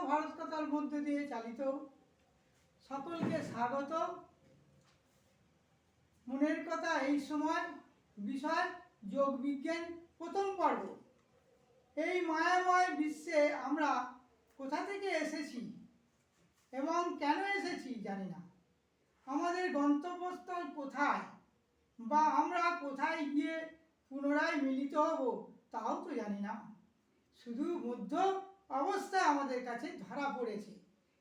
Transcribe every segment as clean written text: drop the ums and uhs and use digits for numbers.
ভারত কথার মধ্য দিয়ে চালিত সকলকে স্বাগত। মনের কথা এই সময় বিষয় যোগ বিজ্ঞান প্রথম পর্ব। এই মায়াময় বিশ্বে আমরা কোথা থেকে এসেছি এবং কেন এসেছি জানি না। আমাদের গন্তব্যস্থল কোথায় বা আমরা কোথায় গিয়ে পুনরায় মিলিত হব তাও তো জানি না। শুধু মধ্য অবস্থায় আমাদের কাছে ধরা পড়েছে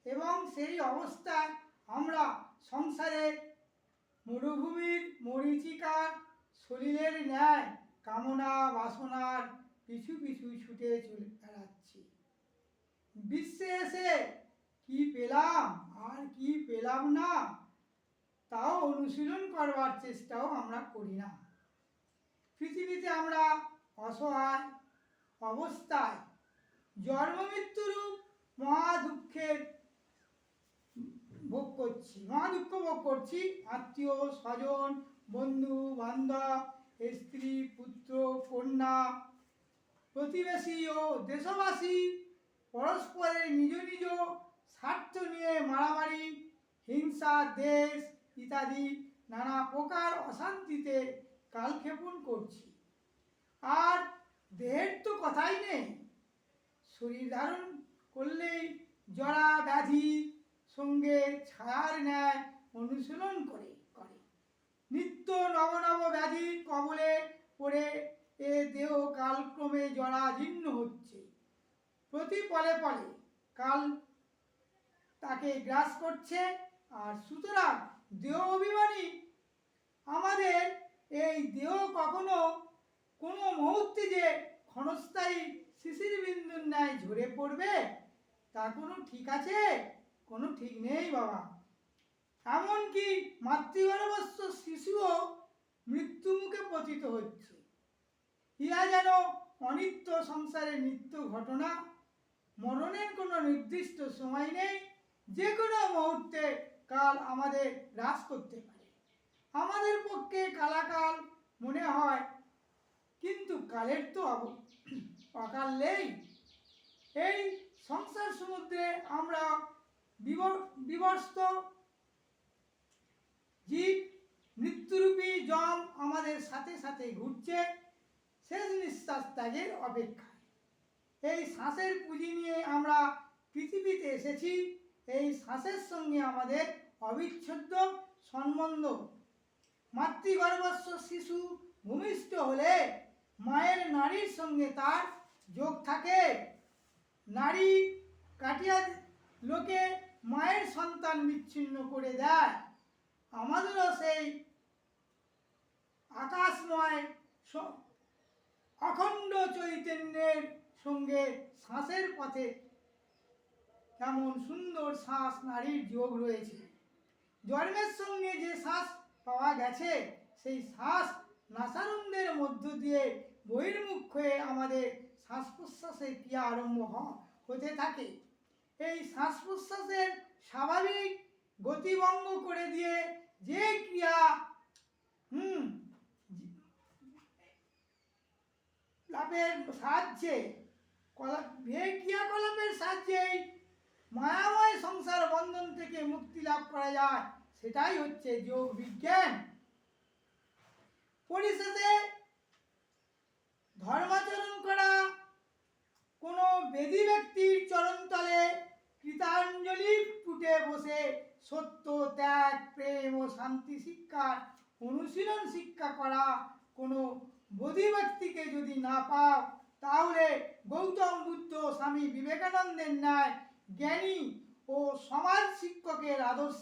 এবং সেই অবস্থায় আমরা সংসারের মরুভূমির মরীচিকার সলিলের ন্যায় কামনা বাসনার পিছু পিছু ছুটে চলে বেড়াচ্ছি। বিশ্বে এসে কি পেলাম আর কি পেলাম না তাও অনুশীলন করবার চেষ্টাও আমরা করি না। পৃথিবীতে আমরা অসহায় অবস্থায় জন্ম মৃত্যুরূপ মহা দুঃখ ভোগ করছি। আত্মীয় স্বজন বন্ধু বান্ধব স্ত্রী পুত্র কন্যা প্রতিবেশী ও দেশবাসী পরস্পরের নিজ নিজ স্বার্থ নিয়ে মারামারি হিংসা দেশ ইত্যাদি নানা প্রকার অশান্তিতে কালক্ষেপণ করছি। আর দেহের তো কথাই নেই। শরীর ধারণ করলেই জরা ব্যাধি সঙ্গে ছায়ার ন্যায় অনুশীলন করে নিত্য নব ব্যাধির কবলে পড়ে এ দেহ কালক্রমে জরাজীর্ণ হচ্ছে। প্রতি পলে পলে কাল তাকে গ্রাস করছে। আর সুতরাং দেহ অভিমানী আমাদের এই দেহ কখনো কোনো মুহূর্তে যে ক্ষণস্থায়ী শিশির বিন্দুর ন্যায় ঝরে পড়বে তা কোনো ঠিক আছে? কোনো ঠিক নেই বাবা। এমনকি মাতৃগর্ভস্থ শিশুও মৃত্যুমুখে পতিত হচ্ছে। ইহা যেন অনিত্য সংসারের নিত্য ঘটনা। মরণের কোনো নির্দিষ্ট সময় নেই। যে কোনো মুহূর্তে কাল আমাদের গ্রাস করতে পারে। আমাদের পক্ষে কালাকাল মনে হয়, কিন্তু কালের তো অকাল নেই। এই সংসার সমুদ্রে আমরা বিবস্ত্র জীব। মৃত্যুরূপী জম আমাদের সাথে সাথে ঘুরছে শেষ নিঃশ্বাস ত্যাগের অপেক্ষায়। এই শ্বাসের পুঁজি নিয়ে আমরা পৃথিবীতে এসেছি। এই শ্বাসের সঙ্গে আমাদের অবিচ্ছেদ্য সম্বন্ধ। মাতৃগর্ভস্থ শিশু ভূমিষ্ঠ হলে মায়ের নারীর সঙ্গে তার যোগ থাকে। নারী কাটিয়া লোকে মায়ের সন্তান বিচ্ছিন্ন করে দেয়। আমাদেরও সেই আকাশময় অখণ্ড চৈতন্যের সঙ্গে শ্বাসের পথে কেমন সুন্দর শ্বাস নারীর যোগ রয়েছে। জন্মের সঙ্গে যে শ্বাস পাওয়া গেছে সেই শ্বাস নাসারন্ধ্রের মধ্য দিয়ে বহির্মুখ হয়ে আমাদের শ্বাস প্রশ্বাসের ক্রিয়া আরম্ভ হতে থাকে। এই শ্বাস প্রশ্বাসের স্বাভাবিক গতিভঙ্গ করে দিয়ে যে ক্রিয়া লাভের সাহায্যে ক্রিয়াকলাপের সাহায্যেই মায়াময় সংসার বন্ধন থেকে মুক্তি লাভ করা যায়, সেটাই হচ্ছে যোগ বিজ্ঞান। পরিশেষে ধর্মাচরণ করা কোনো বেদী ব্যক্তির চরণতলে কৃতাঞ্জলি পুটে বসে সত্য ত্যাগ প্রেম ও শান্তি শিক্ষার অনুশীলন শিক্ষা করা কোনো বোধি ব্যক্তিকে যদি না পাও তাহলে গৌতম বুদ্ধ স্বামী বিবেকানন্দের ন্যায় জ্ঞানী ও সমাজ শিক্ষকের আদর্শ